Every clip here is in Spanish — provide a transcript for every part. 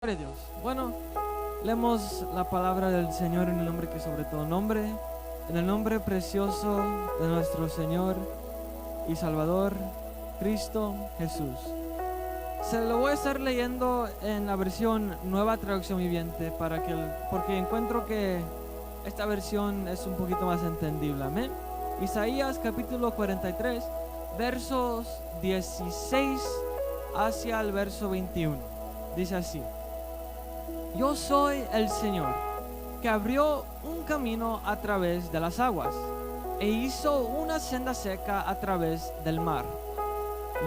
Gloria a Dios. Bueno, leemos la palabra del Señor en el nombre que sobre todo nombre, en el nombre precioso de nuestro Señor y Salvador, Cristo Jesús. Se lo voy a estar leyendo en la versión Nueva Traducción Viviente porque encuentro que esta versión es un poquito más entendible. Amén. Isaías capítulo 43, versos 16 hacia el verso 21. Dice así: Yo soy el Señor, que abrió un camino a través de las aguas, e hizo una senda seca a través del mar.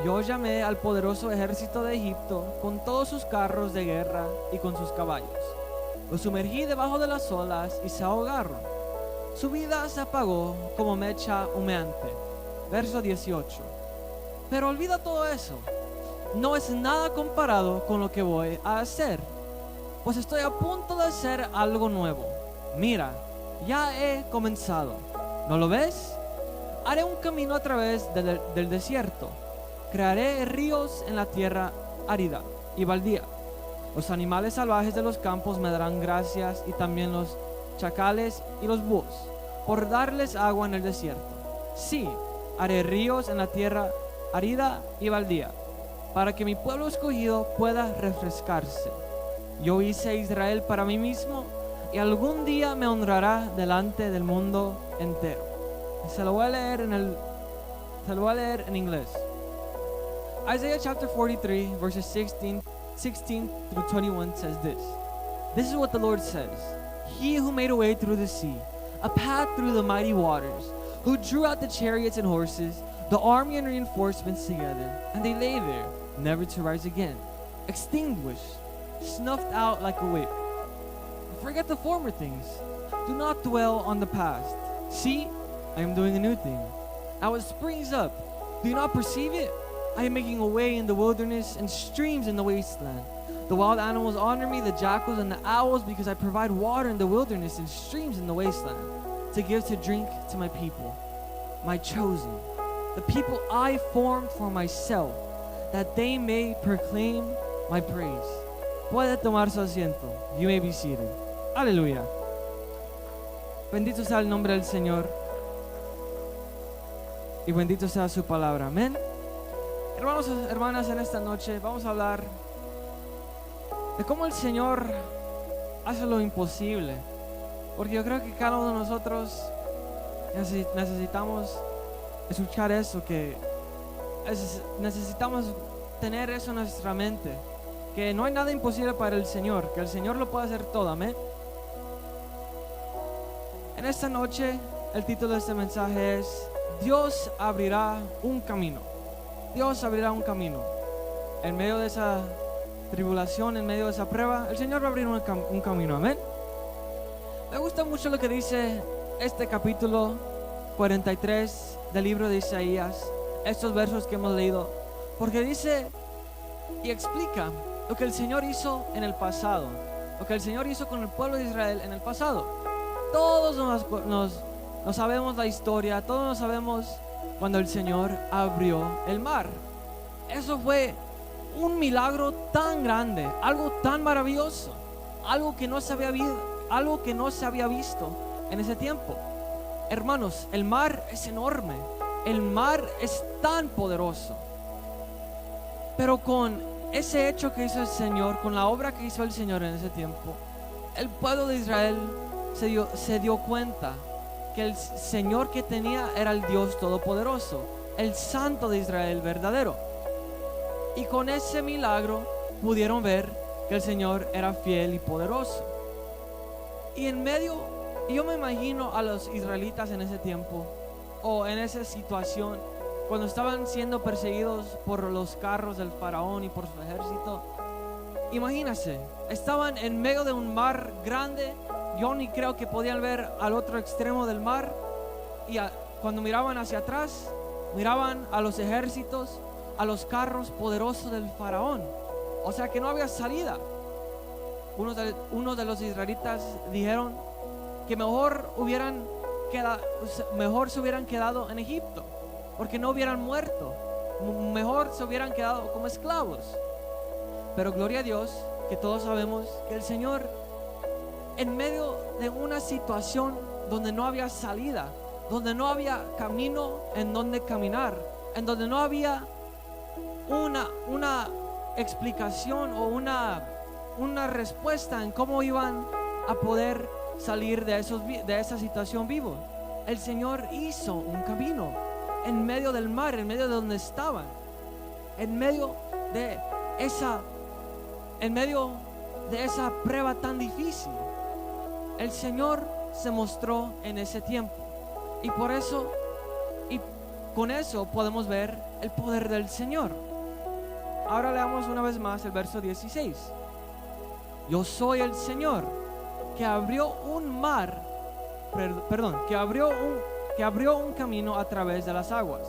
Yo llamé al poderoso ejército de Egipto, con todos sus carros de guerra y con sus caballos. Los sumergí debajo de las olas y se ahogaron. Su vida se apagó como mecha humeante. Verso 18. Pero olvida todo eso. No es nada comparado con lo que voy a hacer, pues estoy a punto de hacer algo nuevo. Mira, ya he comenzado. ¿No lo ves? Haré un camino a través del desierto. Crearé ríos en la tierra árida y baldía. Los animales salvajes de los campos me darán gracias, y también los chacales y los búhos, por darles agua en el desierto. Sí, haré ríos en la tierra árida y baldía, para que mi pueblo escogido pueda refrescarse. Yo hice a Israel para mí mismo, y algún día me honrará delante del mundo entero. Se lo voy a leer en inglés. Isaiah chapter 43, verses 16 through 21 says this. This is what the Lord says. He who made a way through the sea, a path through the mighty waters, who drew out the chariots and horses, the army and reinforcements together, and they lay there, never to rise again, extinguished, snuffed out like a wick. Forget the former things. Do not dwell on the past. See, I am doing a new thing. Now it springs up. Do you not perceive it? I am making a way in the wilderness and streams in the wasteland. The wild animals honor me, the jackals and the owls, because I provide water in the wilderness and streams in the wasteland, to give to drink to my people, my chosen, the people I formed for myself, that they may proclaim my praise. Puede tomar su asiento. You may be seated. Aleluya. Bendito sea el nombre del Señor, y bendito sea su palabra. Amén. Hermanos y hermanas, en esta noche vamos a hablar de cómo el Señor hace lo imposible, porque yo creo que cada uno de nosotros necesitamos escuchar eso, necesitamos tener eso en nuestra mente, que no hay nada imposible para el Señor, que el Señor lo puede hacer todo. Amén. En esta noche el título de este mensaje es: Dios abrirá un camino. Dios abrirá un camino. En medio de esa tribulación, en medio de esa prueba, el Señor va a abrir un camino. Amén. Me gusta mucho lo que dice este capítulo 43 del libro de Isaías, estos versos que hemos leído, porque dice y explica lo que el Señor hizo en el pasado, lo que el Señor hizo con el pueblo de Israel en el pasado. Todos nos sabemos la historia, todos nos sabemos cuando el Señor abrió el mar. Eso fue un milagro tan grande, algo tan maravilloso, algo que no se había visto en ese tiempo. Hermanos, el mar es enorme, el mar es tan poderoso, pero con ese hecho que hizo el Señor, con la obra que hizo el Señor en ese tiempo, el pueblo de Israel se dio cuenta que el Señor que tenía era el Dios todopoderoso, el Santo de Israel verdadero. Y con ese milagro pudieron ver que el Señor era fiel y poderoso. Y yo me imagino a los israelitas en ese tiempo, o en esa situación, cuando estaban siendo perseguidos por los carros del faraón y por su ejército. Imagínense, estaban en medio de un mar grande. Yo ni creo que podían ver al otro extremo del mar, y cuando miraban hacia atrás, miraban a los ejércitos, a los carros poderosos del faraón. O sea que no había salida. Uno de los israelitas dijeron que mejor se hubieran quedado en Egipto, porque no hubieran muerto, mejor se hubieran quedado como esclavos. Pero gloria a Dios que todos sabemos que el Señor, en medio de una situación donde no había salida, donde no había camino en donde caminar, en donde no había una explicación o una respuesta en cómo iban a poder salir de esa situación vivo, el Señor hizo un camino en medio del mar, en medio de donde estaban, en medio de esa prueba tan difícil. El Señor se mostró en ese tiempo, y por eso, y con eso podemos ver el poder del Señor. Ahora leamos una vez más el verso 16. Yo soy el Señor que abrió que abrió un camino a través de las aguas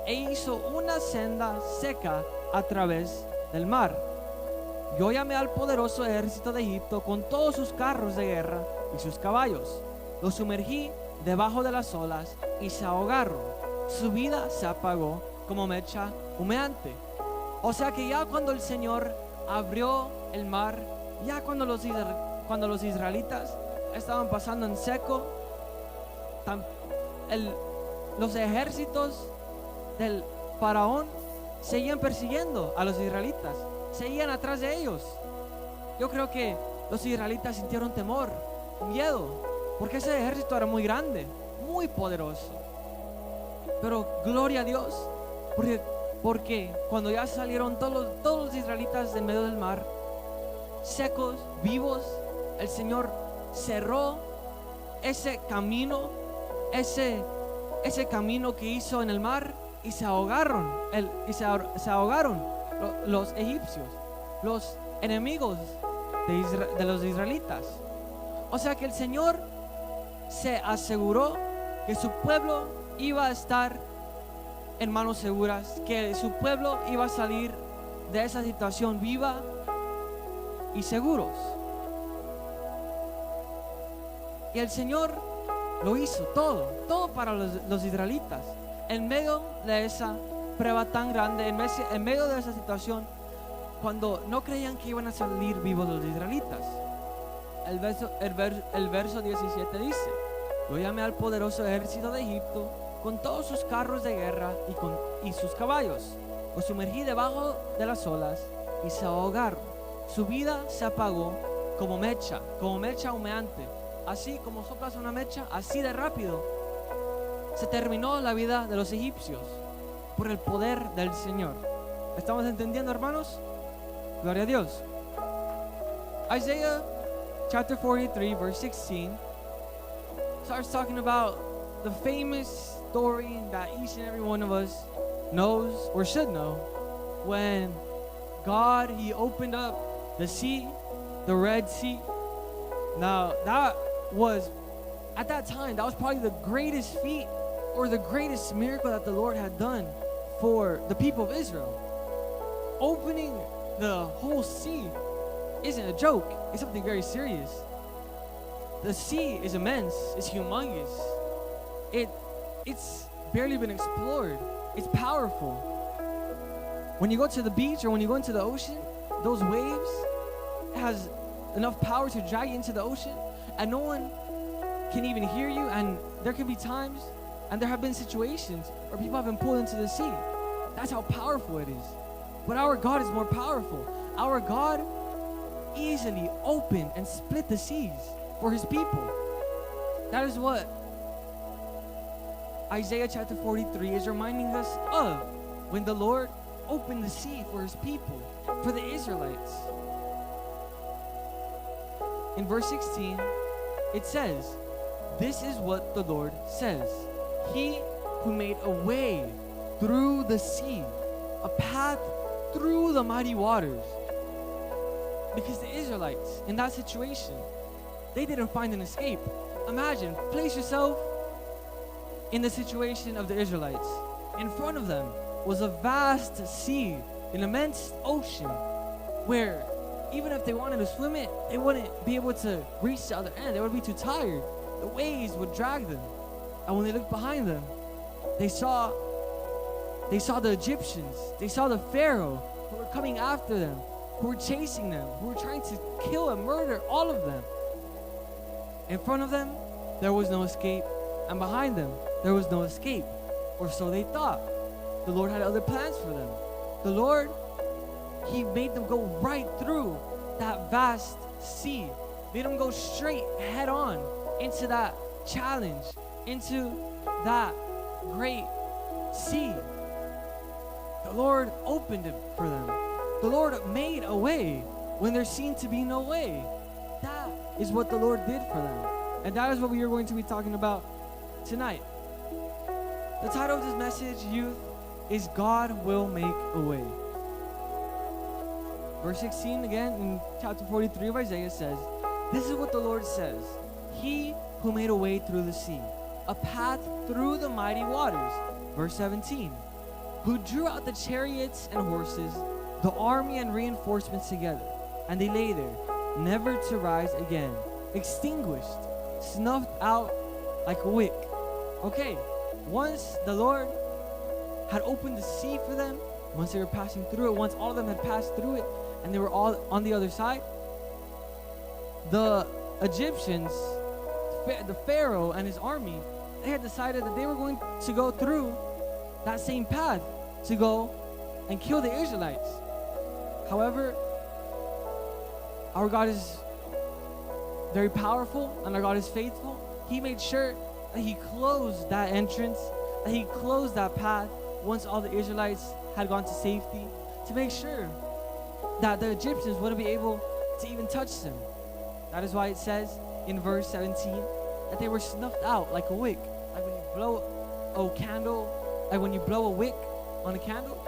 e hizo una senda seca a través del mar. Yo llamé al poderoso ejército de Egipto con todos sus carros de guerra y sus caballos. Los sumergí debajo de las olas y se ahogaron. Su vida se apagó como mecha humeante. O sea que ya cuando el Señor abrió el mar, ya cuando los israelitas estaban pasando en seco, los ejércitos del faraón seguían persiguiendo a los israelitas, seguían atrás de ellos. Yo creo que los israelitas sintieron temor, miedo, porque ese ejército era muy grande, muy poderoso. Pero gloria a Dios, porque cuando ya salieron todos los israelitas en medio del mar, secos, vivos, el Señor cerró ese camino que hizo en el mar, y se ahogaron los egipcios, los enemigos de los israelitas. O sea que el Señor se aseguró que su pueblo iba a estar en manos seguras, que su pueblo iba a salir de esa situación viva y seguros. Y el Señor lo hizo todo para los israelitas, en medio de esa prueba tan grande, en medio de esa situación, cuando no creían que iban a salir vivos los israelitas. El verso 17 dice: yo llamé al poderoso ejército de Egipto con todos sus carros de guerra y sus caballos. Los sumergí debajo de las olas y se ahogaron. Su vida se apagó como mecha humeante. Así como soplas una mecha, así de rápido se terminó la vida de los egipcios por el poder del Señor. ¿Estamos entendiendo, hermanos? Gloria a Dios. Isaiah chapter 43 verse 16 starts talking about the famous story that each and every one of us knows or should know, when God, He opened up the sea, the Red Sea. Now at that time, that was probably the greatest feat or the greatest miracle that the Lord had done for the people of Israel. Opening the whole sea isn't a joke, it's something very serious. The sea is immense, it's humongous. It's barely been explored. It's powerful. When you go to the beach or when you go into the ocean, those waves has enough power to drag you into the ocean, and no one can even hear you. And there can be times, and there have been situations where people have been pulled into the sea. That's how powerful it is. But our God is more powerful. Our God easily opened and split the seas for His people. That is what Isaiah chapter 43 is reminding us of, when the Lord opened the sea for His people, for the Israelites. In verse 16, it says, this is what the Lord says: He who made a way through the sea, a path through the mighty waters. Because the Israelites, in that situation, they didn't find an escape. Imagine, place yourself in the situation of the Israelites. In front of them was a vast sea, an immense ocean, where even if they wanted to swim it, they wouldn't be able to reach the other end. They would be too tired. The waves would drag them. And when they looked behind them, they saw the Egyptians. They saw the Pharaoh who were coming after them. who were chasing them, who were trying to kill and murder all of them. In front of them, there was no escape, and behind them, there was no escape, or so they thought. The Lord had other plans for them. The Lord, He made them go right through that vast sea, made them go straight head on into that challenge, into that great sea. The Lord opened it for them. The Lord made a way when there seemed to be no way. That is what the Lord did for them. And that is what we are going to be talking about tonight. The title of this message, youth, is God Will Make a Way. Verse 16 again in chapter 43 of Isaiah says, this is what the Lord says. He who made a way through the sea, a path through the mighty waters. Verse 17, who drew out the chariots and horses, the army and reinforcements together, and they lay there, never to rise again, extinguished, snuffed out like a wick. Okay, once the Lord had opened the sea for them, once they were passing through it, once all of them had passed through it, and they were all on the other side, the Egyptians, the Pharaoh and his army, they had decided that they were going to go through that same path to go and kill the Israelites. However, our God is very powerful and our God is faithful. He made sure that He closed that entrance, that He closed that path once all the Israelites had gone to safety, to make sure that the Egyptians wouldn't be able to even touch them. That is why it says in verse 17 that they were snuffed out like a wick. Like when you blow a candle, like when you blow a wick on a candle,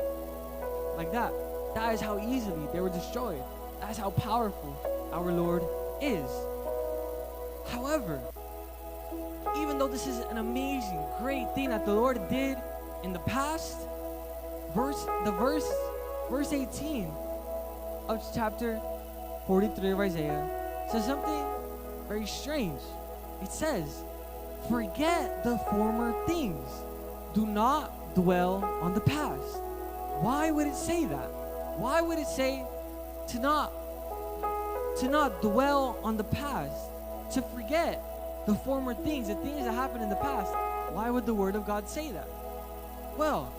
like that. That is how easily they were destroyed. That is how powerful our Lord is. However, even though this is an amazing, great thing that the Lord did in the past, verse 18 of chapter 43 of Isaiah says something very strange. It says, forget the former things. Do not dwell on the past. Why would it say that? Why would it say to not dwell on the past, to forget the former things, the things that happened in the past? Why would the Word of God say that? Well,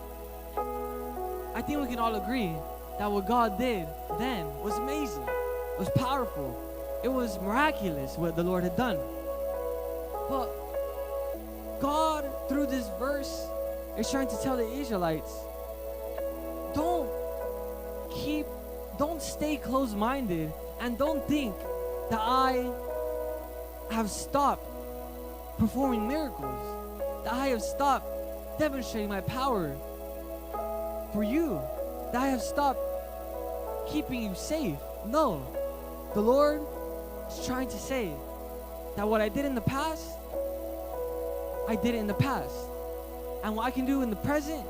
I think we can all agree that what God did then was amazing. It was powerful. It was miraculous what the Lord had done. But God, through this verse, is trying to tell the Israelites, don't stay close-minded and don't think that I have stopped performing miracles, that I have stopped demonstrating my power for you, that I have stopped keeping you safe. No, the Lord is trying to say that what I did in the past, I did it in the past. And what I can do in the present,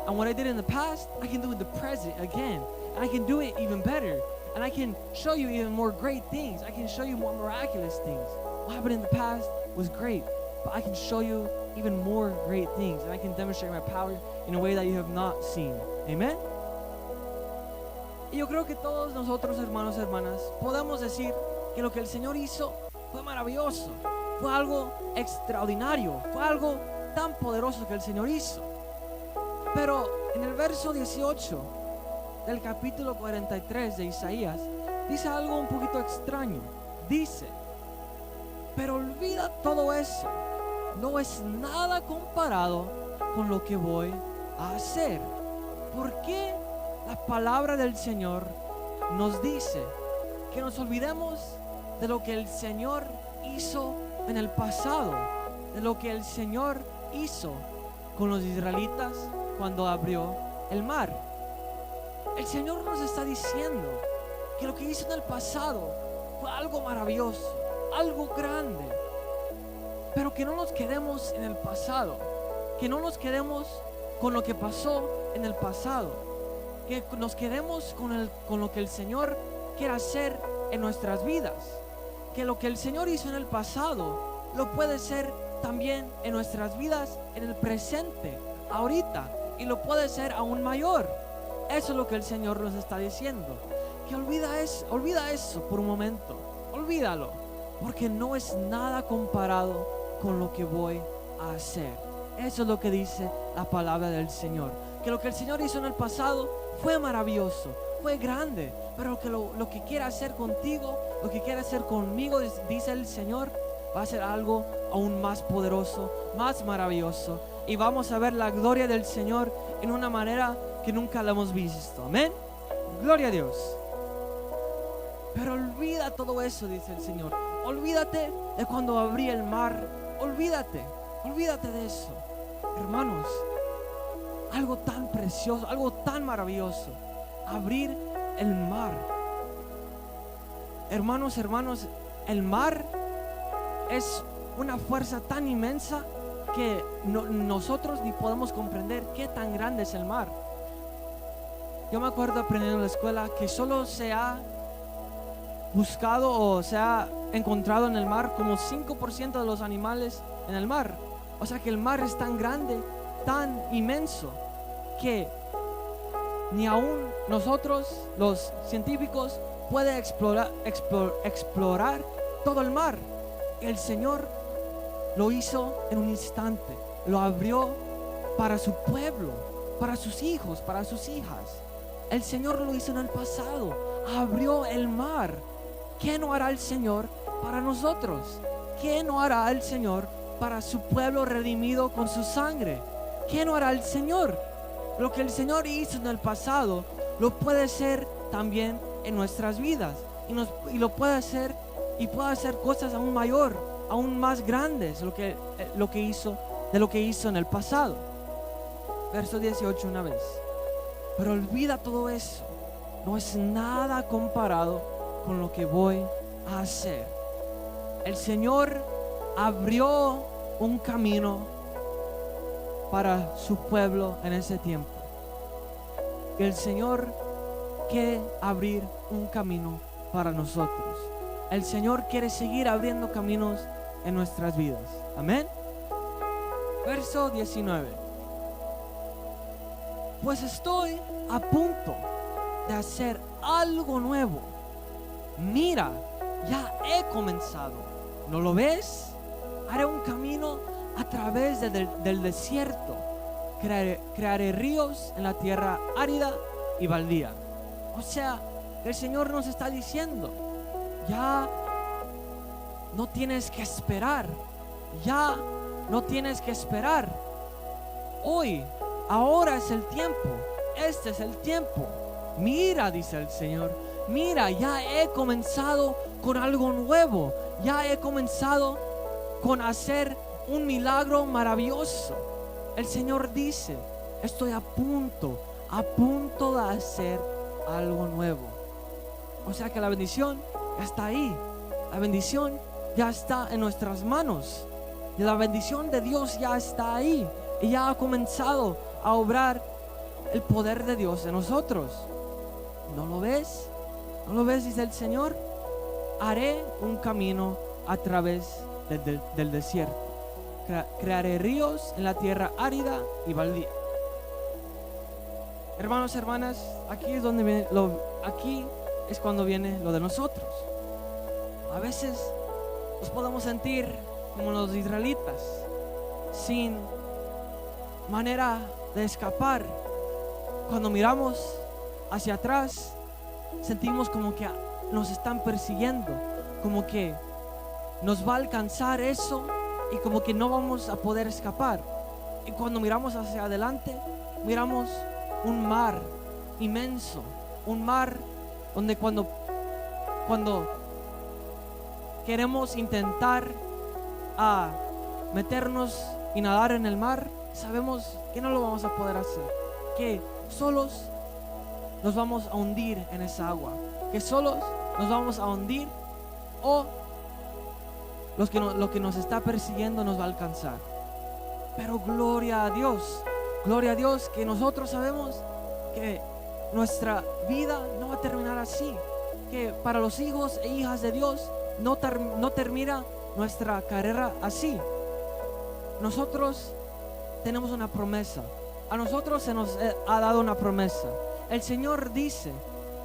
and what I did in the past, I can do in the present again. And I can do it even better. And I can show you even more great things. I can show you more miraculous things. What happened in the past was great, but I can show you even more great things. And I can demonstrate my power in a way that you have not seen. Amen? Y yo creo que todos nosotros, hermanos y hermanas, podemos decir que lo que el Señor hizo fue maravilloso. Fue algo extraordinario. Fue algo tan poderoso que el Señor hizo. Pero en el verso 18 del capítulo 43 de Isaías dice algo un poquito extraño. Dice, pero olvida todo eso. No es nada comparado con lo que voy a hacer. ¿Por qué la palabra del Señor nos dice que nos olvidemos de lo que el Señor hizo en el pasado? De lo que el Señor hizo con los israelitas cuando abrió el mar. El Señor nos está diciendo que lo que hizo en el pasado fue algo maravilloso, algo grande, pero que no nos quedemos en el pasado, que no nos quedemos con lo que pasó en el pasado, que nos quedemos con lo que el Señor quiere hacer en nuestras vidas, que lo que el Señor hizo en el pasado lo puede hacer también en nuestras vidas en el presente, ahorita, y lo puede ser aún mayor. Eso es lo que el Señor nos está diciendo, que olvida eso por un momento, olvídalo, porque no es nada comparado con lo que voy a hacer. Eso es lo que dice la palabra del Señor, que lo que el Señor hizo en el pasado fue maravilloso, fue grande, pero que lo que quiere hacer contigo, lo que quiere hacer conmigo, dice el Señor, va a ser algo aún más poderoso, más maravilloso, y vamos a ver la gloria del Señor en una manera que nunca la hemos visto. Amén. Gloria a Dios. Pero olvida todo eso, dice el Señor. Olvídate de cuando abrí el mar. Olvídate de eso. Hermanos, algo tan precioso, algo tan maravilloso, abrir el mar. Hermanos, el mar es una fuerza tan inmensa que nosotros ni podemos comprender qué tan grande es el mar. Yo me acuerdo aprendiendo en la escuela que solo se ha buscado o se ha encontrado en el mar como 5% de los animales en el mar. O sea que el mar es tan grande, tan inmenso, que ni aún nosotros, los científicos, pueden explorar todo el mar. El Señor lo hizo en un instante, lo abrió para su pueblo, para sus hijos, para sus hijas. El Señor lo hizo en el pasado, abrió el mar. ¿Qué no hará el Señor para nosotros? ¿Qué no hará el Señor para su pueblo redimido con su sangre? ¿Qué no hará el Señor? Lo que el Señor hizo en el pasado lo puede hacer también en nuestras vidas, y lo puede hacer, y puede hacer cosas aún mayor, aún más grandes de lo que hizo en el pasado. Verso 18 una vez. Pero olvida todo eso, no es nada comparado con lo que voy a hacer. El Señor abrió un camino para su pueblo en ese tiempo. El Señor quiere abrir un camino para nosotros. El Señor quiere seguir abriendo caminos en nuestras vidas. Amén. Verso 19. Pues estoy a punto de hacer algo nuevo. Mira, ya he comenzado. ¿No lo ves? Haré un camino a través del desierto. Crearé ríos en la tierra árida y baldía. O sea, el Señor nos está diciendo, ya no tienes que esperar. Ya no tienes que esperar. Ahora es el tiempo. Este es el tiempo. Mira, dice el Señor, mira, ya he comenzado con algo nuevo. Ya he comenzado con hacer un milagro maravilloso. El Señor dice, estoy a punto de hacer algo nuevo. O sea que la bendición ya está ahí. La bendición ya está en nuestras manos. Y la bendición de Dios ya está ahí. Y ya ha comenzado a obrar el poder de Dios en nosotros. ¿No lo ves? ¿No lo ves? Dice el Señor. Haré un camino a través del desierto. Crearé ríos en la tierra árida y baldía. Hermanos, hermanas, aquí es cuando viene lo de nosotros. A veces nos podemos sentir como los israelitas, sin manera de escapar. Cuando miramos hacia atrás, sentimos como que nos están persiguiendo, como que nos va a alcanzar eso y como que no vamos a poder escapar. Y cuando miramos hacia adelante, miramos un mar inmenso, un mar donde cuando queremos intentar meternos y nadar en el mar, sabemos que no lo vamos a poder hacer, que solos nos vamos a hundir en esa agua, que solos nos vamos a hundir, o lo que nos está persiguiendo nos va a alcanzar. Pero gloria a Dios que nosotros sabemos que nuestra vida no va a terminar así, que para los hijos e hijas de Dios no termina nuestra carrera así. Nosotros tenemos una promesa. A nosotros se nos ha dado una promesa. El Señor dice,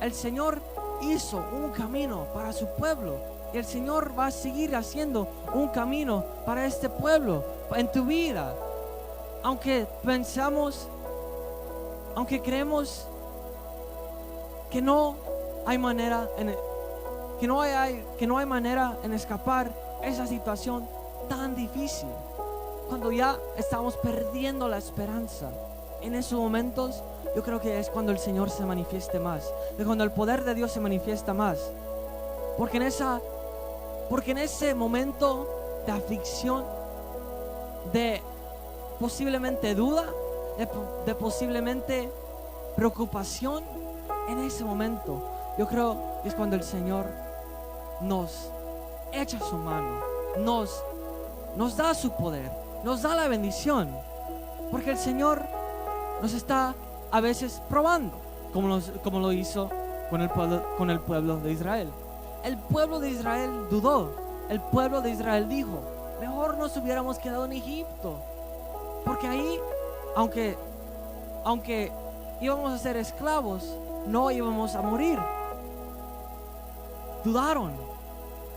el Señor hizo un camino para su pueblo. Y el Señor va a seguir haciendo un camino para este pueblo, en tu vida. Aunque pensamos, aunque creemos que no hay manera que no hay manera en escapar esa situación tan difícil, cuando ya estamos perdiendo la esperanza, en esos momentos yo creo que es cuando el Señor se manifieste más, es cuando el poder de Dios se manifiesta más, porque en ese momento de aflicción, de posiblemente duda, de posiblemente preocupación, en ese momento yo creo que es cuando el Señor nos echa su mano, nos da su poder, nos da la bendición, porque el Señor nos está a veces probando, como lo hizo con el pueblo de Israel. El pueblo de Israel dudó, el pueblo de Israel dijo: mejor nos hubiéramos quedado en Egipto, porque ahí, aunque íbamos a ser esclavos, no íbamos a morir. Dudaron.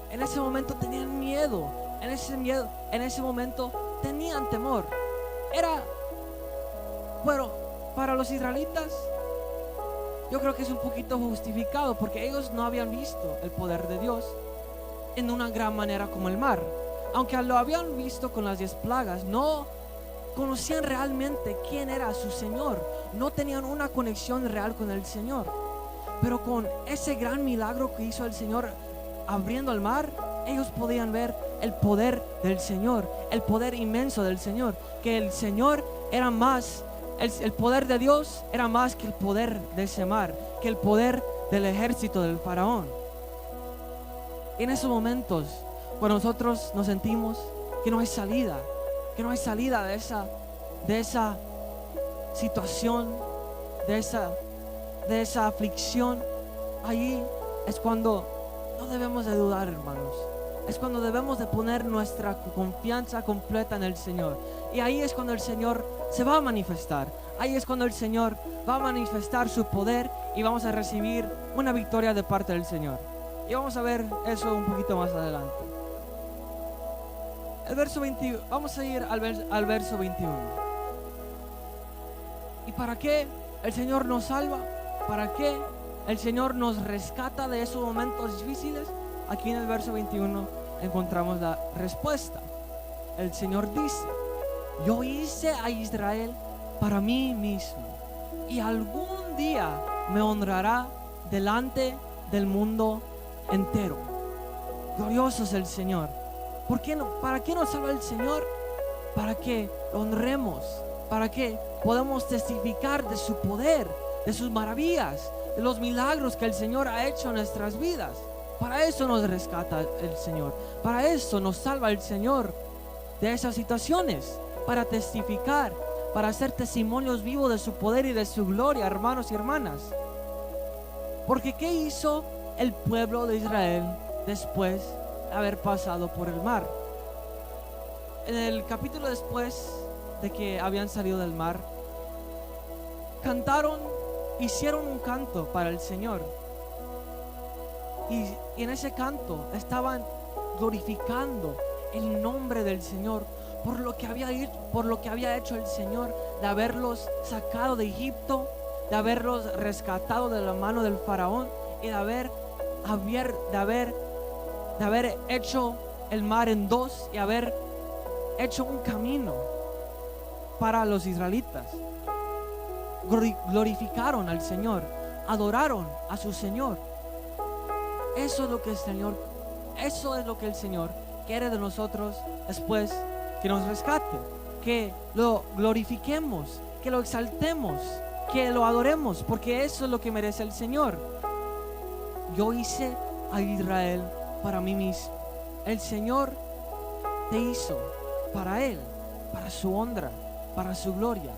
En ese momento tenían miedo. En ese momento tenían temor. Pero para los israelitas, yo creo que es un poquito justificado, porque ellos no habían visto el poder de Dios en una gran manera como el mar. Aunque lo habían visto con las 10 plagas, no conocían realmente quién era su Señor. No tenían una conexión real con el Señor. Pero con ese gran milagro que hizo el Señor abriendo el mar, ellos podían ver el poder del Señor, el poder inmenso del Señor, que el Señor era más, el poder de Dios era más que el poder de ese mar, que el poder del ejército del faraón. En esos momentos, cuando nosotros nos sentimos que no hay salida de esa situación, de esa aflicción, allí es cuando no debemos de dudar, hermanos. Es cuando debemos de poner nuestra confianza completa en el Señor. Y ahí es cuando el Señor se va a manifestar. Ahí es cuando el Señor va a manifestar su poder y vamos a recibir una victoria de parte del Señor. Y vamos a ver eso un poquito más adelante. El verso 21, vamos a ir al verso 21. ¿Y para qué el Señor nos salva? ¿Para qué el Señor nos rescata de esos momentos difíciles? Aquí en el verso 21 encontramos la respuesta. El Señor dice: yo hice a Israel para mí mismo, y algún día me honrará delante del mundo entero. Glorioso es el Señor. ¿Por qué no? ¿Para qué nos salva el Señor? Para que lo honremos, para que podamos testificar de su poder, de sus maravillas, de los milagros que el Señor ha hecho en nuestras vidas. Para eso nos rescata el Señor, para eso nos salva el Señor de esas situaciones, para testificar, para hacer testimonios vivos de su poder y de su gloria, hermanos y hermanas. Porque ¿qué hizo el pueblo de Israel después de haber pasado por el mar? En el capítulo después de que habían salido del mar, cantaron, hicieron un canto para el Señor. Y en ese canto estaban glorificando el nombre del Señor por lo que había hecho el Señor, de haberlos sacado de Egipto, de haberlos rescatado de la mano del faraón y de haber hecho el mar en dos y haber hecho un camino para los israelitas. Glorificaron al Señor, adoraron a su Señor. Eso es lo que el Señor quiere de nosotros después que nos rescate, que lo glorifiquemos, que lo exaltemos, que lo adoremos, porque eso es lo que merece el Señor. Yo hice a Israel para mí mismo. El Señor te hizo para Él, para su honra, para su gloria.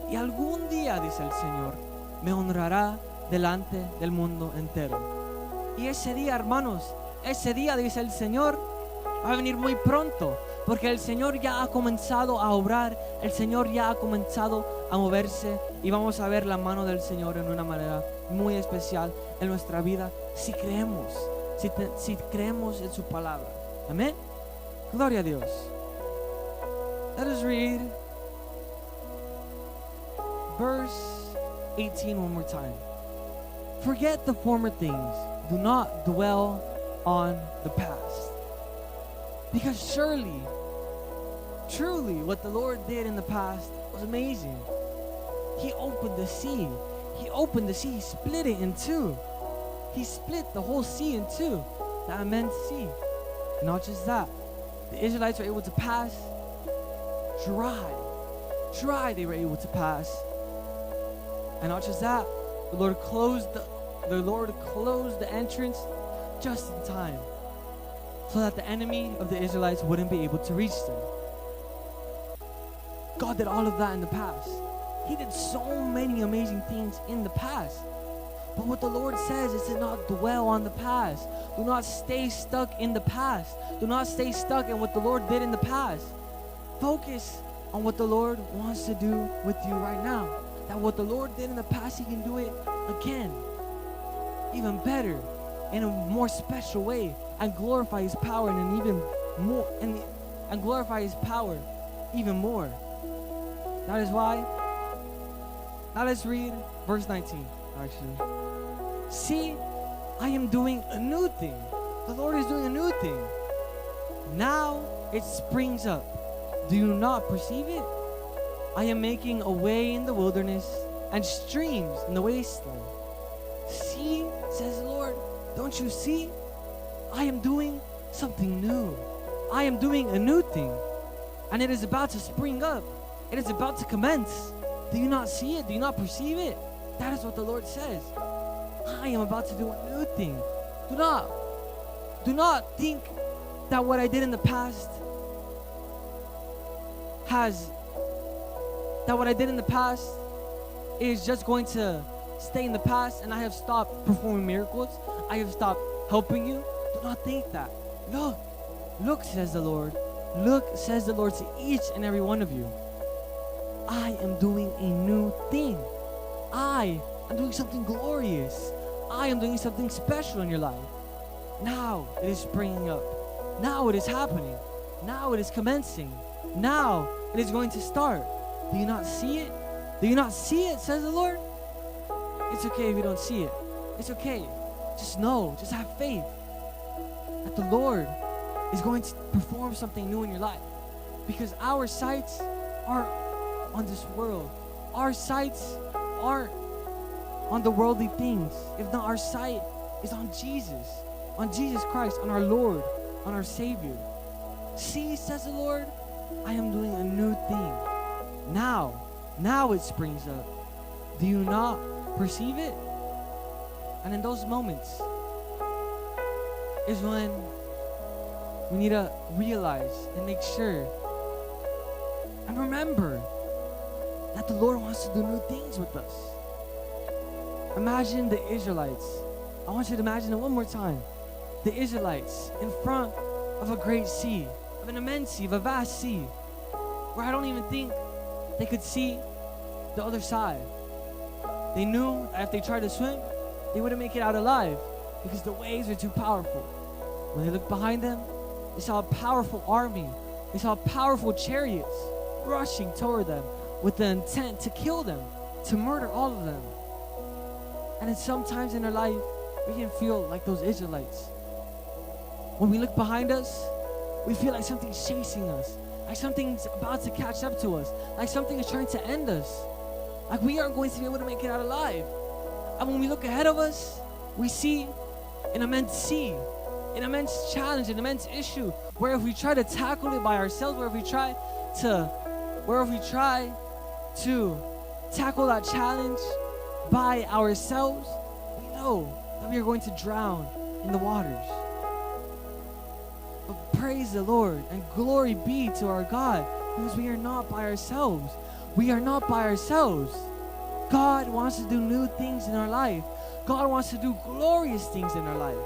Y algún día, dice el Señor, me honrará delante del mundo entero. Y ese día, hermanos, ese día, dice el Señor, va a venir muy pronto, porque el Señor ya ha comenzado a obrar, el Señor ya ha comenzado a moverse y vamos a ver la mano del Señor en una manera muy especial en nuestra vida si creemos, si creemos en su palabra. Amén. Gloria a Dios. Let us read verse 18 one more time. Forget the former things. Do not dwell on the past. Because surely, truly, what the Lord did in the past was amazing. He opened the sea. He opened the sea. He split it in two. He split the whole sea in two. That immense sea. And not just that. The Israelites were able to pass dry. Dry they were able to pass. And not just that. The Lord closed the entrance just in time, so that the enemy of the Israelites wouldn't be able to reach them. God did all of that in the past. He did so many amazing things in the past. But what the Lord says is to not dwell on the past. Do not stay stuck in the past. Do not stay stuck in what the Lord did in the past. Focus on what the Lord wants to do with you right now. That what the Lord did in the past, He can do it again, even better, in a more special way, and glorify His power in an even more, and glorify His power even more. That is why. Now let's read verse 19. Actually, see, I am doing a new thing. The Lord is doing a new thing. Now it springs up. Do you not perceive it? I am making a way in the wilderness and streams in the wasteland. See, says the Lord, don't you see? I am doing something new. I am doing a new thing, and it is about to spring up. It is about to commence. Do you not see it? Do you not perceive it? That is what the Lord says. I am about to do a new thing. Do not think that what I did in the past is just going to stay in the past and I have stopped performing miracles. I have stopped helping you. Do not think that. Look, says the Lord. Look, says the Lord to each and every one of you. I am doing a new thing. I am doing something glorious. I am doing something special in your life. Now it is springing up. Now it is happening. Now it is commencing. Now it is going to start. Do you not see it? Do you not see it, says the Lord? It's okay if you don't see it. It's okay. Just know, just have faith that the Lord is going to perform something new in your life. Because our sights aren't on this world. Our sights aren't on the worldly things. If not, our sight is on Jesus Christ, on our Lord, on our Savior. See, says the Lord, I am doing a new thing. Now it springs up. Do you not perceive it? And in those moments is when we need to realize and make sure and remember that the Lord wants to do new things with us. Imagine the Israelites. I want you to imagine it one more time. The Israelites in front of a great sea, of an immense sea, of a vast sea, where I don't even think they could see the other side. They knew that if they tried to swim, they wouldn't make it out alive because the waves are too powerful. When they looked behind them, they saw a powerful army. They saw powerful chariots rushing toward them with the intent to kill them, to murder all of them. And then sometimes in our life, we can feel like those Israelites. When we look behind us, we feel like something's chasing us, like something's about to catch up to us, like something is trying to end us, like we aren't going to be able to make it out alive. And when we look ahead of us, we see an immense sea, an immense challenge, an immense issue, where if we try to tackle it by ourselves, where if we try to tackle that challenge by ourselves, we know that we are going to drown in the waters. But praise the Lord and glory be to our God, because we are not by ourselves. We are not by ourselves. God wants to do new things in our life. God wants to do glorious things in our life.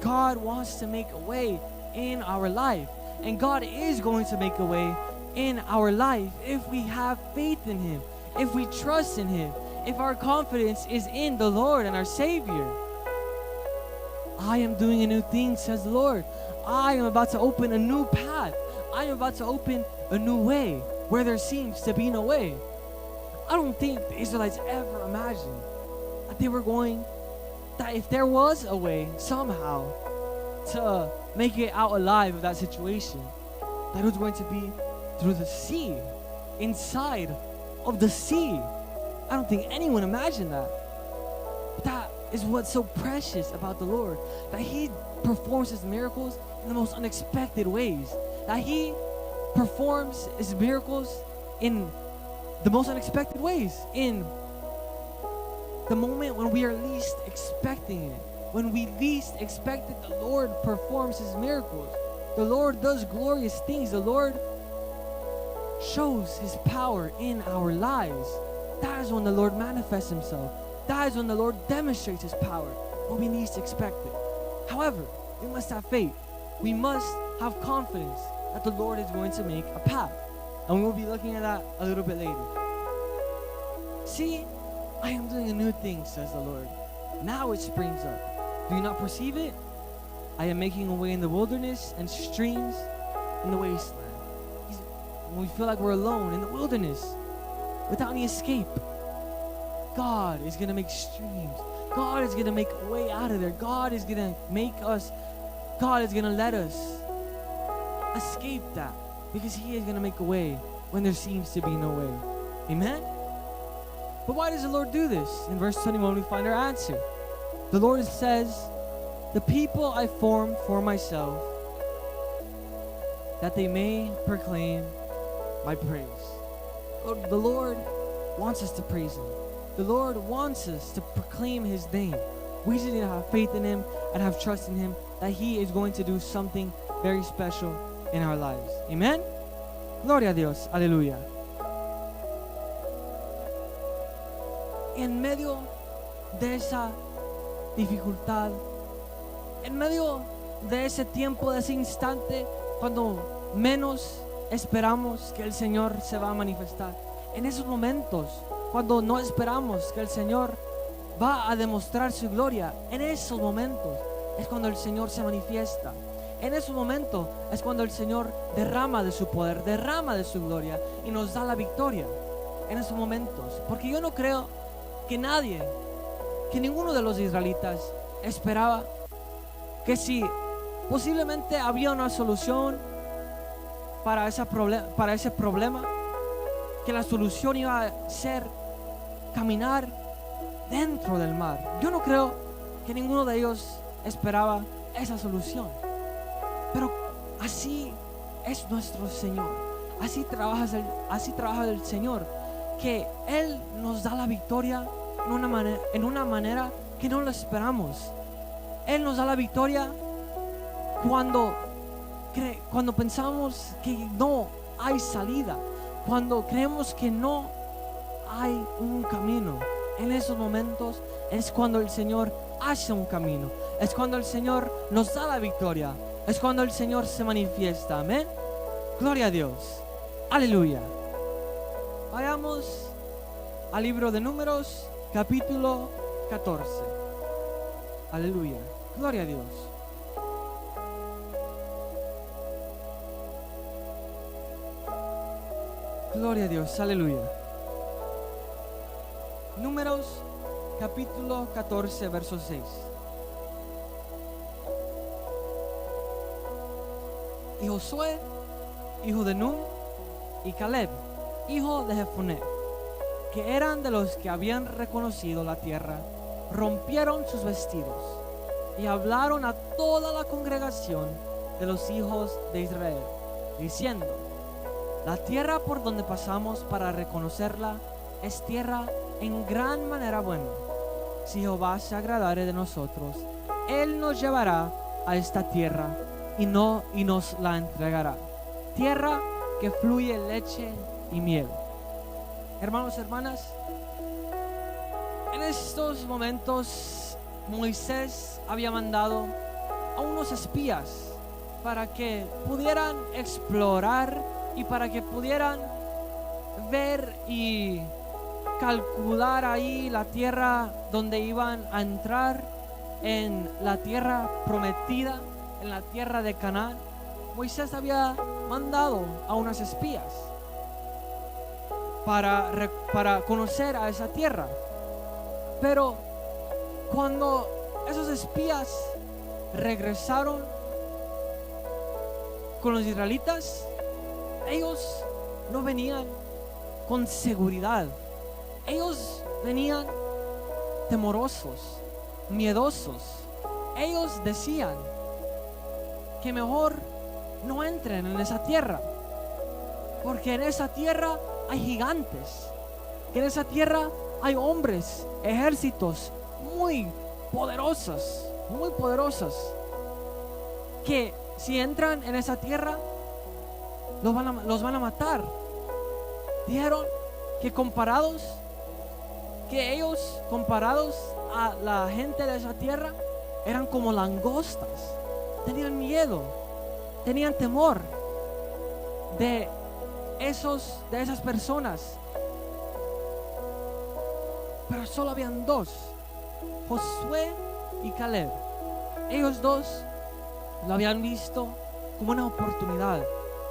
God wants to make a way in our life. And God is going to make a way in our life if we have faith in Him, if we trust in Him, if our confidence is in the Lord and our Savior. I am doing a new thing, says the Lord. I am about to open a new path. I am about to open a new way where there seems to be no way. I don't think the Israelites ever imagined that they were going, that if there was a way somehow to make it out alive of that situation, that it was going to be through the sea, inside of the sea. I don't think anyone imagined that. But that is what's so precious about the Lord, that He performs His miracles in the most unexpected ways, that He performs His miracles in the most unexpected ways, in the moment when we are least expecting it. When we least expect it, the Lord performs His miracles. The Lord does glorious things. The Lord shows His power in our lives. That is when the Lord manifests Himself. That is when the Lord demonstrates His power, when we least expect it. However, we must have faith. We must have confidence that the Lord is going to make a path. And we will be looking at that a little bit later. See, I am doing a new thing, says the Lord. Now it springs up. Do you not perceive it? I am making a way in the wilderness and streams in the wasteland. When we feel like we're alone in the wilderness, without any escape, God is going to make streams. God is going to make a way out of there. God is going to let us escape that, because He is going to make a way when there seems to be no way. Amen? But why does the Lord do this? In verse 21 we find our answer. The Lord says, the people I formed for myself, that they may proclaim my praise. The Lord wants us to praise Him. The Lord wants us to proclaim His name. We just need to have faith in Him and have trust in Him that He is going to do something very special in our lives. Amen? Gloria a Dios. Aleluya. En medio de esa dificultad, en medio de ese tiempo, de ese instante, cuando menos esperamos que el Señor se va a manifestar, en esos momentos, cuando no esperamos que el Señor va a demostrar su gloria, en esos momentos es cuando el Señor se manifiesta. En esos momentos es cuando el Señor derrama de su poder, derrama de su gloria y nos da la victoria. En esos momentos, porque yo no creo que ninguno de los israelitas esperaba que si posiblemente había una solución para ese problema, que la solución iba a ser caminar dentro del mar. Yo no creo que ninguno de ellos esperaba esa solución. Pero así es nuestro Señor. Así trabaja el Señor, que Él nos da la victoria en una manera que no lo esperamos. Él nos da la victoria cuando pensamos que no hay salida, cuando creemos que no hay un camino. En esos momentos es cuando el Señor hace un camino, es cuando el Señor nos da la victoria, es cuando el Señor se manifiesta. Amén. Gloria a Dios. Aleluya. Vayamos al libro de Números, capítulo 14. Aleluya. Gloria a Dios. Gloria a Dios. Aleluya. Números, capítulo 14, verso 6. Y Josué, hijo de Nun, y Caleb, hijo de Jefoné, que eran de los que habían reconocido la tierra, rompieron sus vestidos y hablaron a toda la congregación de los hijos de Israel, diciendo: la tierra por donde pasamos para reconocerla es tierra en gran manera buena. Si Jehová se agradare de nosotros, Él nos llevará a esta tierra y nos la entregará. Tierra que fluye leche y miel. Hermanos, hermanas, en estos momentos Moisés había mandado a unos espías para que pudieran explorar y para que pudieran ver y calcular ahí la tierra donde iban a entrar, en la tierra prometida, en la tierra de Canaán, Moisés había mandado a unas espías para conocer a esa tierra. Pero cuando esos espías regresaron con los israelitas, ellos no venían con seguridad. Ellos venían temorosos, miedosos. Ellos decían que mejor no entren en esa tierra, porque en esa tierra hay gigantes, que en esa tierra hay hombres, ejércitos muy poderosos, que si entran en esa tierra los van a matar. Dijeron que ellos comparados a la gente de esa tierra eran como langostas. Tenían miedo, tenían temor de esas personas. Pero solo habían dos, Josué y Caleb. Ellos dos lo habían visto como una oportunidad.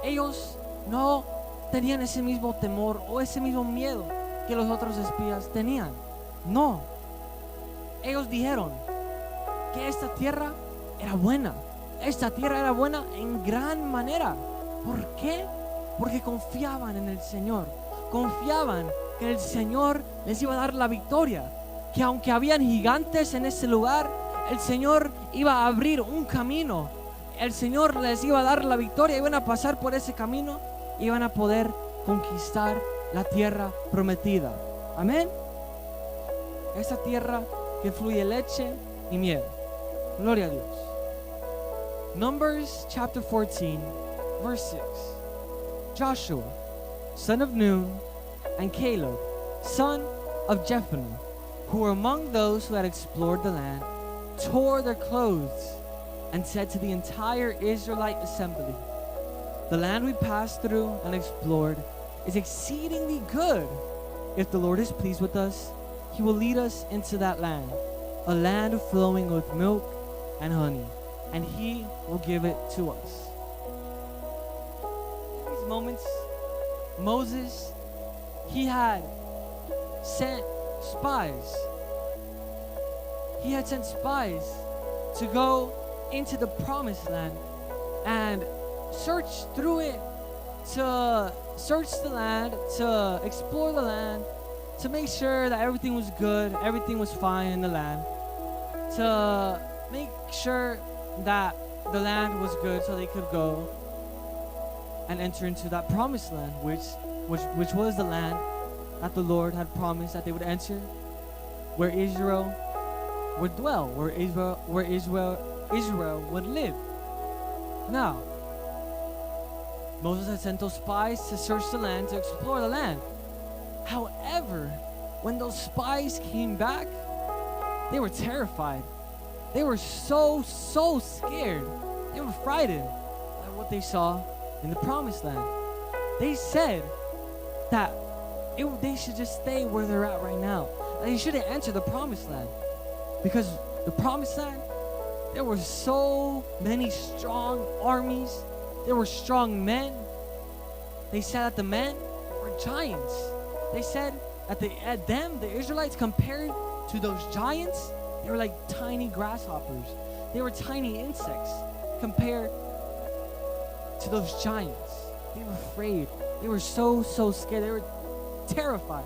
Ellos no tenían ese mismo temor o ese mismo miedo que los otros espías tenían. No, ellos dijeron que esta tierra era buena. Esta tierra era buena en gran manera. ¿Por qué? Porque confiaban en el Señor. Confiaban que el Señor les iba a dar la victoria. Que aunque habían gigantes en ese lugar, el Señor iba a abrir un camino. El Señor les iba a dar la victoria. Iban a pasar por ese camino y iban a poder conquistar la tierra prometida. Amén. Esa tierra que fluye leche y miel. Gloria a Dios. Numbers chapter 14, verse 6. Joshua, son of Nun, and Caleb, son of Jephunneh, who were among those who had explored the land, tore their clothes and said to the entire Israelite assembly, "The land we passed through and explored is exceedingly good. If the Lord is pleased with us, He will lead us into that land, a land flowing with milk and honey, and He will give it to us." In these moments, Moses, he had sent spies. He had sent spies to go into the promised land and search through it, to search the land, to explore the land, to make sure that everything was good, everything was fine in the land, to make sure that the land was good so they could go and enter into that promised land, which was the land that the Lord had promised that they would enter, where Israel would dwell, where Israel would live. Now, Moses had sent those spies to search the land, to explore the land. However, when those spies came back, they were terrified. They were so scared. They were frightened by what they saw in the promised land. They said that they should just stay where they're at right now. They shouldn't enter the promised land, because the promised land, there were so many strong armies. There were strong men. They said that the men were giants. They said that the Israelites, compared to those giants, they were like tiny grasshoppers. They were tiny insects compared to those giants. They were afraid. They were so scared. They were terrified.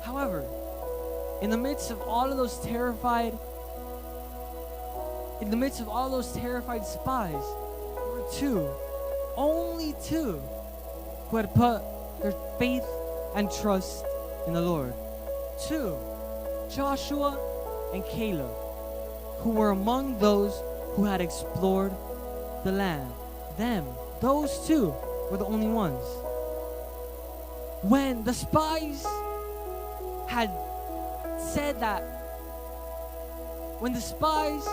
However, in the midst of all of those terrified spies, there were only two, who had put their faith and trust in the Lord. Two, Joshua and Caleb, who were among those who had explored the land. Those two were the only ones. When the spies had said that, when the spies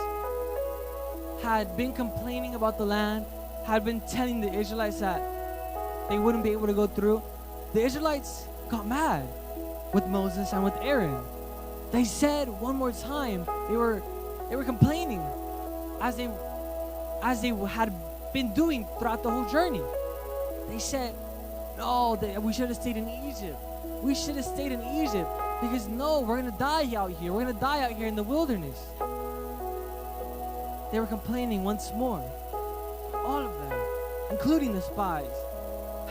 had been complaining about the land, had been telling the Israelites that they wouldn't be able to go through, the Israelites got mad. with Moses and with Aaron. They said one more time, they were complaining as they had been doing throughout the whole journey. They said, no, we should have stayed in Egypt. We should have stayed in Egypt because no, we're going to die out here. We're going to die out here in the wilderness. They were complaining once more. All of them, including the spies.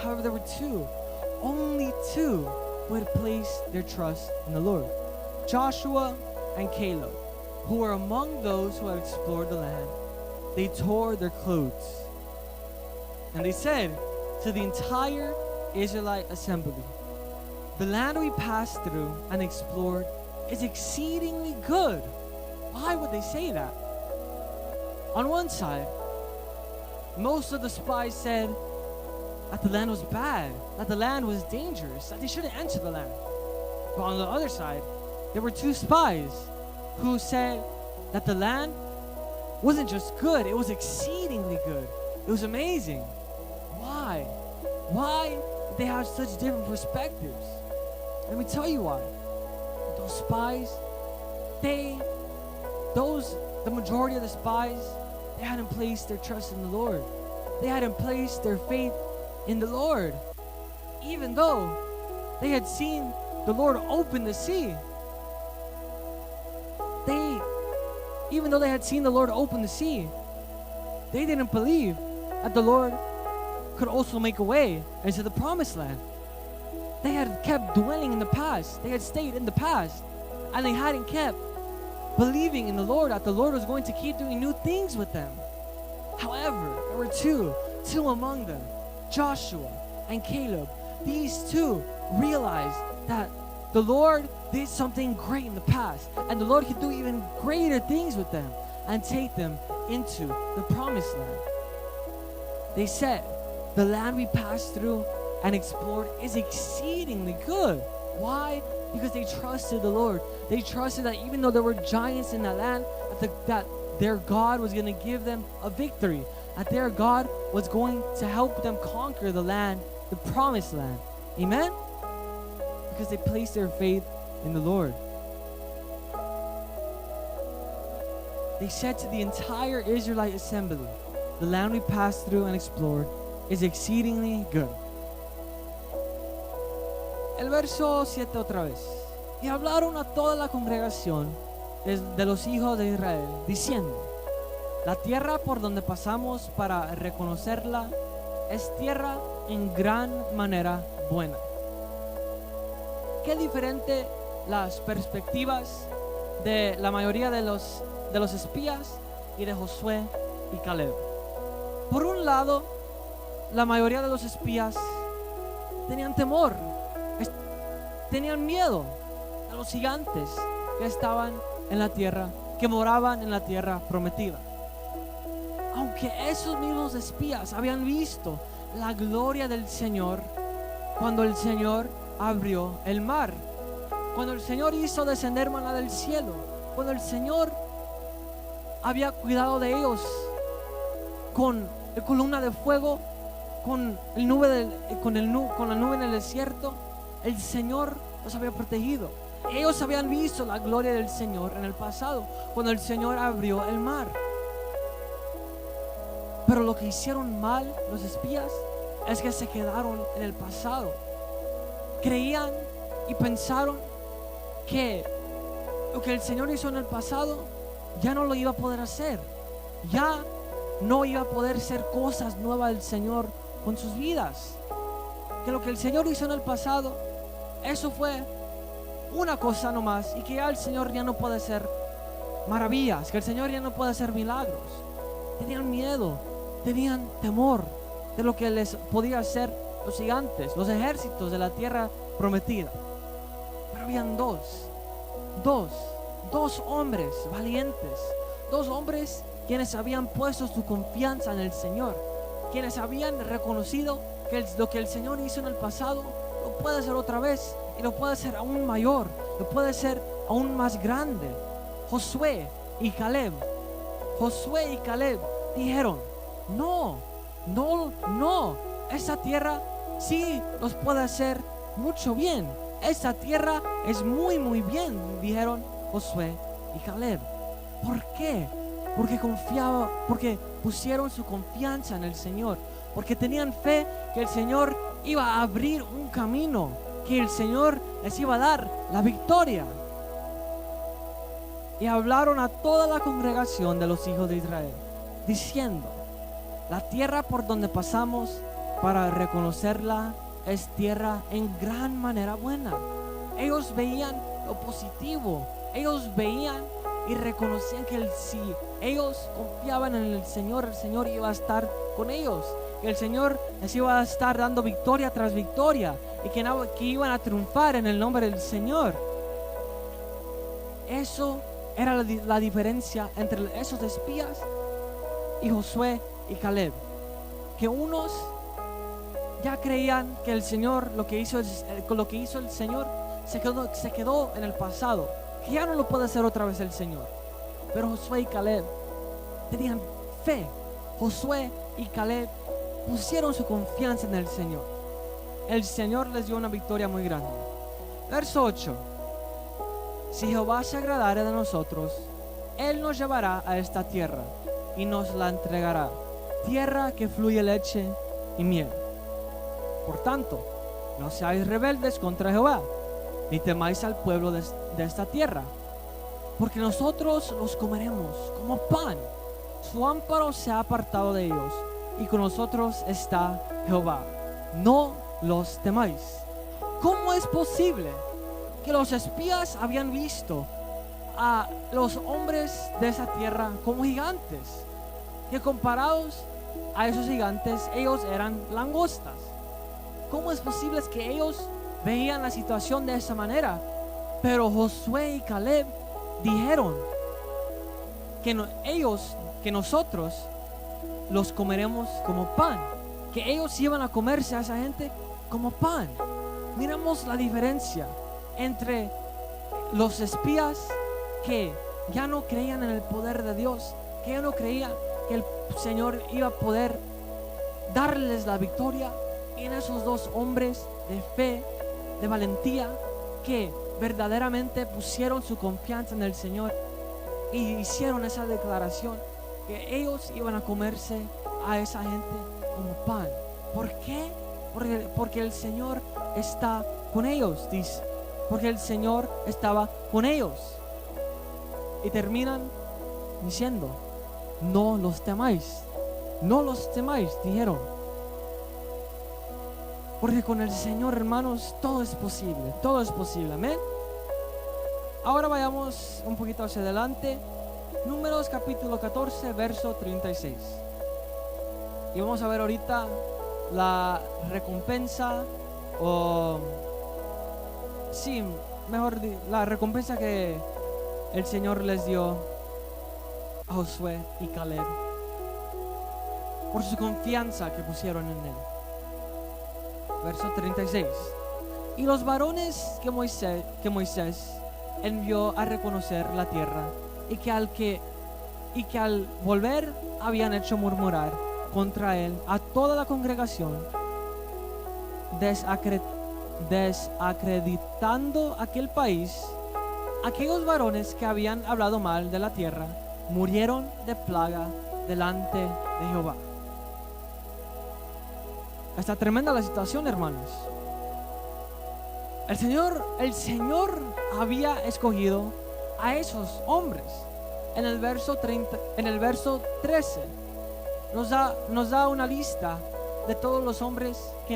However, there were two, only two, who had placed their trust in the Lord. Joshua and Caleb, who were among those who had explored the land. They tore their clothes. And they said to the entire Israelite assembly, the land we passed through and explored is exceedingly good. Why would they say that? On one side, most of the spies said that the land was bad, that the land was dangerous, that they shouldn't enter the land. But on the other side, there were two spies who said that the land wasn't just good, it was exceedingly good. It was amazing. Why? Why did they have such different perspectives? Let me tell you why. Those spies, the majority of the spies, they hadn't placed their trust in the Lord. They hadn't placed their faith in the Lord. Even though they had seen the Lord open the sea. Even though they had seen the Lord open the sea, they didn't believe that the Lord could also make a way into the promised land. They had kept dwelling in the past. They had stayed in the past. And they hadn't kept believing in the Lord, that the Lord was going to keep doing new things with them. However, there were two among them, Joshua and Caleb. These two realized that the Lord did something great in the past, and the Lord could do even greater things with them and take them into the promised land. They said, the land we passed through and explored is exceedingly good. Why? Because they trusted the Lord. They trusted that even though there were giants in that land, that their God was going to give them a victory, that their God was going to help them conquer the land, the promised land. Amen? Because they placed their faith in the Lord. They said to the entire Israelite assembly, the land we passed through and explored is exceedingly good. El verso 7 otra vez. Y hablaron a toda la congregación de los hijos de Israel, diciendo, la tierra por donde pasamos para reconocerla es tierra en gran manera buena. Qué diferente las perspectivas de la mayoría de los espías y de Josué y Caleb. Por un lado, la mayoría de los espías tenían temor, tenían miedo a los gigantes que estaban en la tierra, que moraban en la tierra prometida. Aunque esos mismos espías habían visto la gloria del Señor cuando el Señor abrió el mar, cuando el Señor hizo descender maná del cielo, cuando el Señor había cuidado de ellos con la columna de fuego, con la nube en el desierto, el Señor los había protegido. Ellos habían visto la gloria del Señor en el pasado, cuando el Señor abrió el mar. Pero lo que hicieron mal los espías es que se quedaron en el pasado. Creían y pensaron que lo que el Señor hizo en el pasado ya no lo iba a poder hacer. Ya no iba a poder hacer cosas nuevas del Señor con sus vidas. Que lo que el Señor hizo en el pasado, eso fue una cosa nomás, y que ya el Señor ya no puede hacer maravillas, que el Señor ya no puede hacer milagros. Tenían miedo, tenían temor de lo que les podía hacer los gigantes, los ejércitos de la tierra prometida. Pero habían dos hombres valientes, dos hombres quienes habían puesto su confianza en el Señor, quienes habían reconocido que lo que el Señor hizo en el pasado lo puede hacer otra vez, y lo puede hacer aún mayor, lo puede hacer aún más grande. Josué y Caleb dijeron, no, esta tierra sí nos puede hacer mucho bien. esa tierra es muy bien, dijeron Josué y Caleb. ¿Por qué? Porque pusieron su confianza en el Señor, porque tenían fe que el Señor iba a abrir un camino, que el Señor les iba a dar la victoria. Y hablaron a toda la congregación de los hijos de Israel, diciendo: la tierra por donde pasamos para reconocerla es tierra en gran manera buena. Ellos veían lo positivo, ellos veían y reconocían que si ellos confiaban en el Señor iba a estar con ellos, que el Señor les iba a estar dando victoria tras victoria, y que iban a triunfar en el nombre del Señor. Eso era la diferencia entre esos espías y Josué y Caleb, que unos ya creían que el Señor, lo que hizo el Señor se quedó en el pasado, que ya no lo puede hacer otra vez el Señor. Pero Josué y Caleb tenían fe. Josué y Caleb pusieron su confianza en el Señor. El Señor les dio una victoria muy grande. Verso 8: si Jehová se agradare de nosotros, Él nos llevará a esta tierra y nos la entregará, tierra que fluye leche y miel. Por tanto, no seáis rebeldes contra Jehová, ni temáis al pueblo de esta tierra, porque nosotros los comeremos como pan. Su amparo se ha apartado de ellos, y con nosotros está Jehová. No los temáis. ¿Cómo es posible que los espías habían visto a los hombres de esa tierra como gigantes, que comparados a esos gigantes ellos eran langostas? ¿Cómo es posible que ellos veían la situación de esa manera? Pero Josué y Caleb dijeron que nosotros los comeremos como pan, que ellos iban a comerse a esa gente como pan. Miramos la diferencia entre los espías que ya no creían en el poder de Dios, que ya no creían que el Señor iba a poder darles la victoria, y en esos dos hombres de fe, de valentía, que verdaderamente pusieron su confianza en el Señor y hicieron esa declaración que ellos iban a comerse a esa gente como pan. ¿Por qué? Porque el Señor está con ellos, dice. Porque el Señor estaba con ellos. Y terminan diciendo: no los temáis. No los temáis, dijeron. Porque con el Señor, hermanos, todo es posible. Todo es posible, amén. Ahora vayamos un poquito hacia adelante. Números capítulo 14, verso 36. Y vamos a ver ahorita la recompensa, la recompensa que el Señor les dio a Josué y Caleb por su confianza que pusieron en Él. Verso 36. Y los varones que Moisés envió a reconocer la tierra, y que al volver habían hecho murmurar contra él a toda la congregación, desacreditando aquel país, aquellos varones que habían hablado mal de la tierra murieron de plaga delante de Jehová. Está tremenda la situación, hermanos. El Señor había escogido a esos hombres. En el verso 13 nos da una lista de todos los hombres que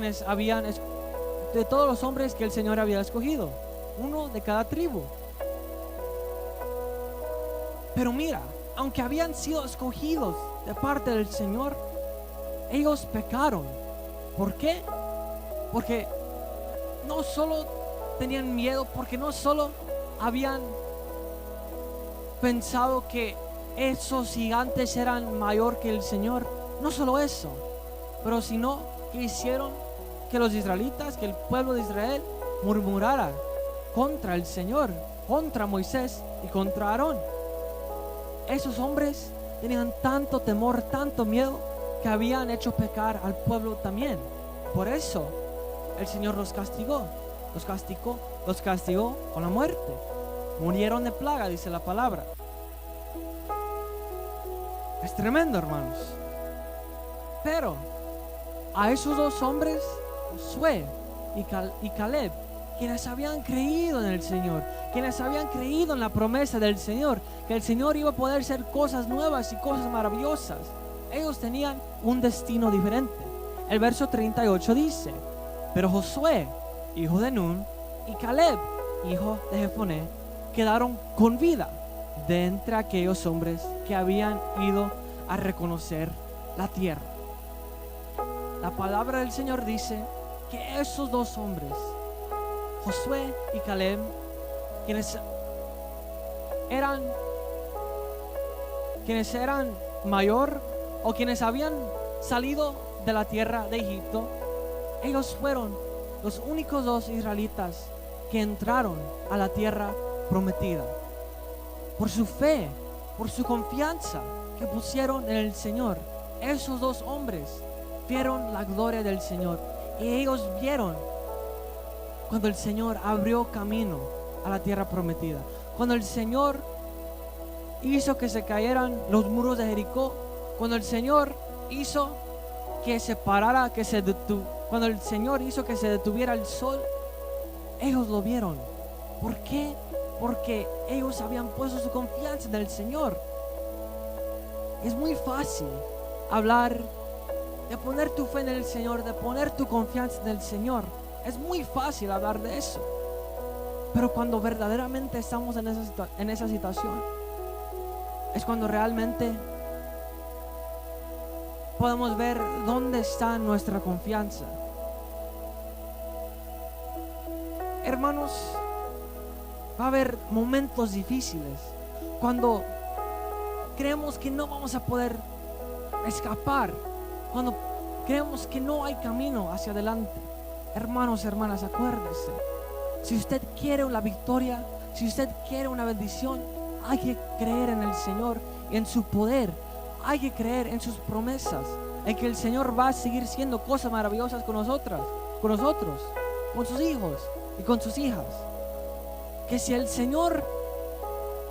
el Señor había escogido, uno de cada tribu. Pero mira, aunque habían sido escogidos de parte del Señor, ellos pecaron. ¿Por qué? Porque no solo tenían miedo, porque no solo habían pensado que esos gigantes eran mayor que el Señor, no solo eso, pero sino que hicieron que los israelitas, que el pueblo de Israel murmurara contra el Señor, contra Moisés y contra Aarón. Esos hombres tenían tanto temor, tanto miedo, que habían hecho pecar al pueblo también. Por eso el Señor los castigó. los castigó con la muerte. Murieron de plaga, dice la palabra. Es tremendo, hermanos. Pero a esos dos hombres, Josué y Caleb, quienes habían creído en el Señor, quienes habían creído en la promesa del Señor, que el Señor iba a poder hacer cosas nuevas y cosas maravillosas, ellos tenían un destino diferente. El verso 38 dice: pero Josué, hijo de Nun, y Caleb, hijo de Jefoné, quedaron con vida de entre aquellos hombres que habían ido a reconocer la tierra. La palabra del Señor dice que esos dos hombres, Josué y Caleb, quienes eran mayor o quienes habían salido de la tierra de Egipto, ellos fueron los únicos dos israelitas que entraron a la tierra prometida. Por su fe, por su confianza que pusieron en el Señor, esos dos hombres vieron la gloria del Señor. Y ellos vieron cuando el Señor abrió camino a la tierra prometida. Cuando el Señor hizo que se cayeran los muros de Jericó. Cuando el Señor hizo que se parara, cuando el Señor hizo que se detuviera el sol, ellos lo vieron. ¿Por qué? Porque ellos habían puesto su confianza en el Señor. Es muy fácil hablar de poner tu fe en el Señor, de poner tu confianza en el Señor. Es muy fácil hablar de eso. Pero cuando verdaderamente estamos en esa situación, es cuando realmente podemos ver dónde está nuestra confianza. Hermanos, va a haber momentos difíciles cuando creemos que no vamos a poder escapar, cuando creemos que no hay camino hacia adelante. Hermanos, hermanas, acuérdese, si usted quiere una victoria, si usted quiere una bendición, hay que creer en el Señor y en su poder. Hay que creer en sus promesas, en que el Señor va a seguir siendo cosas maravillosas con nosotros, con sus hijos y con sus hijas. Que si el Señor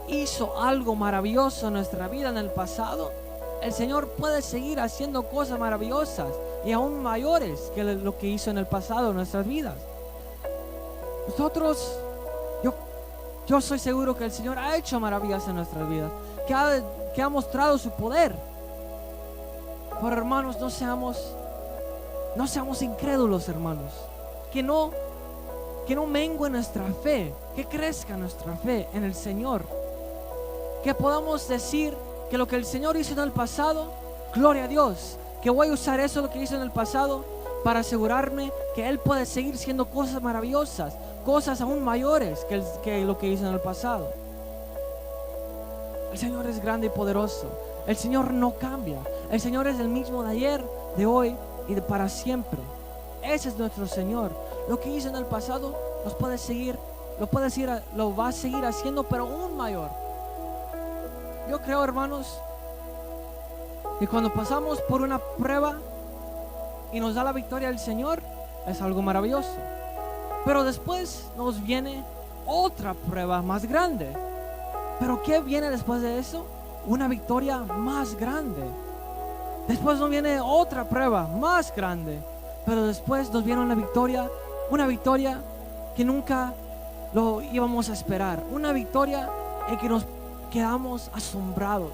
hizo algo maravilloso en nuestra vida en el pasado, el Señor puede seguir haciendo cosas maravillosas y aún mayores que lo que hizo en el pasado en nuestras vidas. Nosotros, yo soy seguro que el Señor ha hecho maravillas en nuestras vidas, que ha mostrado su poder. Pero hermanos, no seamos incrédulos, hermanos. Que no mengue nuestra fe, que crezca nuestra fe en el Señor. Que podamos decir que lo que el Señor hizo en el pasado, gloria a Dios, que voy a usar eso, lo que hizo en el pasado, para asegurarme que Él puede seguir siendo cosas maravillosas, cosas aún mayores que lo que hizo en el pasado. El Señor es grande y poderoso. El Señor no cambia. El Señor es el mismo de ayer, de hoy y de para siempre. Ese es nuestro Señor. Lo que hizo en el pasado lo va a seguir haciendo, pero aún mayor. Yo creo, hermanos, que cuando pasamos por una prueba y nos da la victoria el Señor, es algo maravilloso. Pero después nos viene otra prueba más grande. ¿Pero qué viene después de eso? Una victoria más grande. Después nos viene otra prueba más grande. Pero después nos viene una victoria que nunca lo íbamos a esperar. Una victoria en que nos quedamos asombrados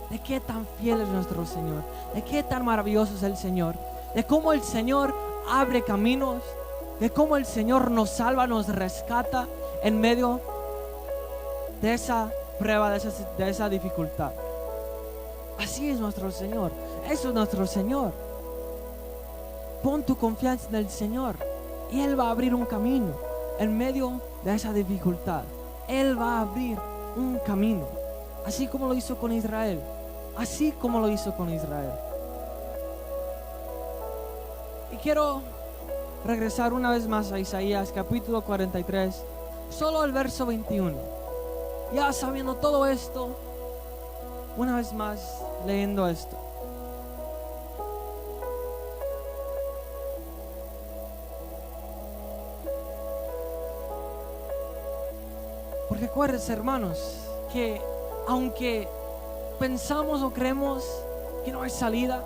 de qué tan fiel es nuestro Señor, de qué tan maravilloso es el Señor, de cómo el Señor abre caminos, de cómo el Señor nos salva, nos rescata en medio de esa prueba, de esa dificultad. Así es nuestro Señor. Eso es nuestro Señor. Pon tu confianza en el Señor y Él va a abrir un camino en medio de esa dificultad. Él va a abrir un camino, así como lo hizo con Israel. Así como lo hizo con Israel. Y quiero regresar una vez más a Isaías capítulo 43, solo al verso 21. Ya sabiendo todo esto, una vez más leyendo esto. Porque acuérdense, hermanos, que aunque pensamos o creemos que no hay salida,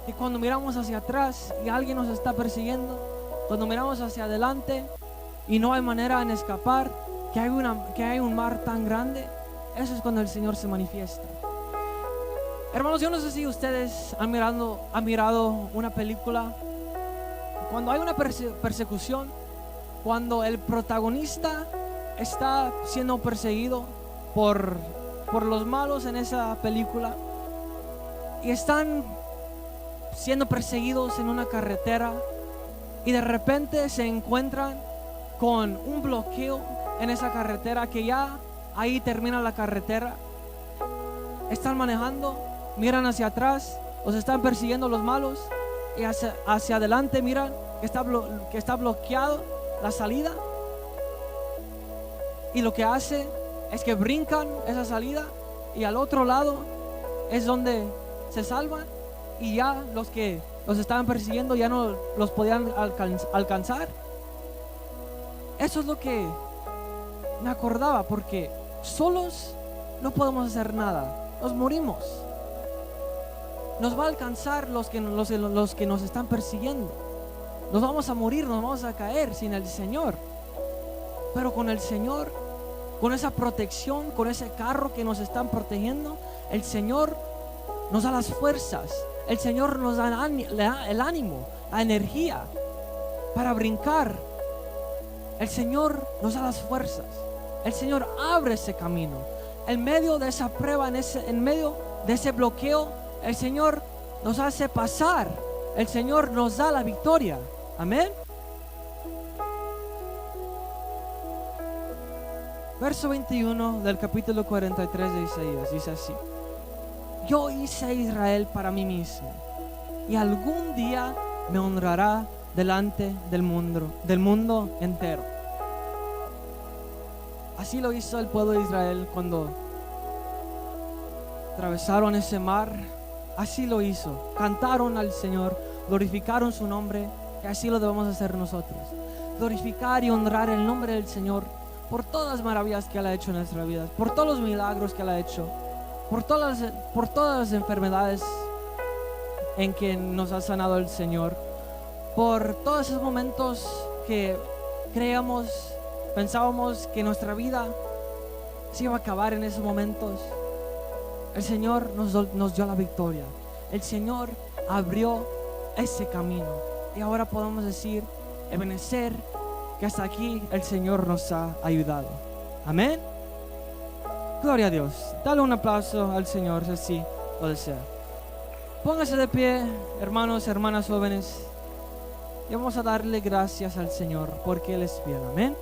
que cuando miramos hacia atrás y alguien nos está persiguiendo, cuando miramos hacia adelante y no hay manera de escapar, que hay un mar tan grande, eso es cuando el Señor se manifiesta. Hermanos, yo no sé si ustedes han mirado una película. Cuando hay una persecución, cuando el protagonista está siendo perseguido por los malos en esa película y están siendo perseguidos en una carretera y de repente se encuentran con un bloqueo en esa carretera, que ya ahí termina la carretera, están manejando, miran hacia atrás, los están persiguiendo los malos, y hacia adelante miran que está bloqueado la salida, y lo que hace es que brincan esa salida y al otro lado es donde se salvan, y ya los que los estaban persiguiendo ya no los podían alcanzar. Eso es lo que me acordaba, porque solos no podemos hacer nada, nos morimos. Nos va a alcanzar los que nos están persiguiendo. Nos vamos a morir, nos vamos a caer sin el Señor. Pero con el Señor, con esa protección, con ese carro que nos están protegiendo, el Señor nos da las fuerzas. El Señor nos da el ánimo, la energía para brincar. El Señor nos da las fuerzas. El Señor abre ese camino. En medio de esa prueba, en medio de ese bloqueo, el Señor nos hace pasar. El Señor nos da la victoria. Amén. Verso 21 del capítulo 43 de Isaías dice así: yo hice a Israel para mí mismo, y algún día me honrará delante del mundo entero. Así lo hizo el pueblo de Israel cuando atravesaron ese mar. Así lo hizo, cantaron al Señor, glorificaron su nombre, y así lo debemos hacer nosotros: glorificar y honrar el nombre del Señor por todas las maravillas que Él ha hecho en nuestra vida, por todos los milagros que Él ha hecho, por todas las enfermedades en que nos ha sanado el Señor, por todos esos momentos que pensábamos que nuestra vida se iba a acabar en esos momentos. El Señor nos dio la victoria. El Señor abrió ese camino, y ahora podemos decir, Ebenezer, que hasta aquí el Señor nos ha ayudado. Amén. Gloria a Dios. Dale un aplauso al Señor si así lo desea. Póngase de pie, hermanos y hermanas jóvenes, y vamos a darle gracias al Señor porque Él es fiel. Amén.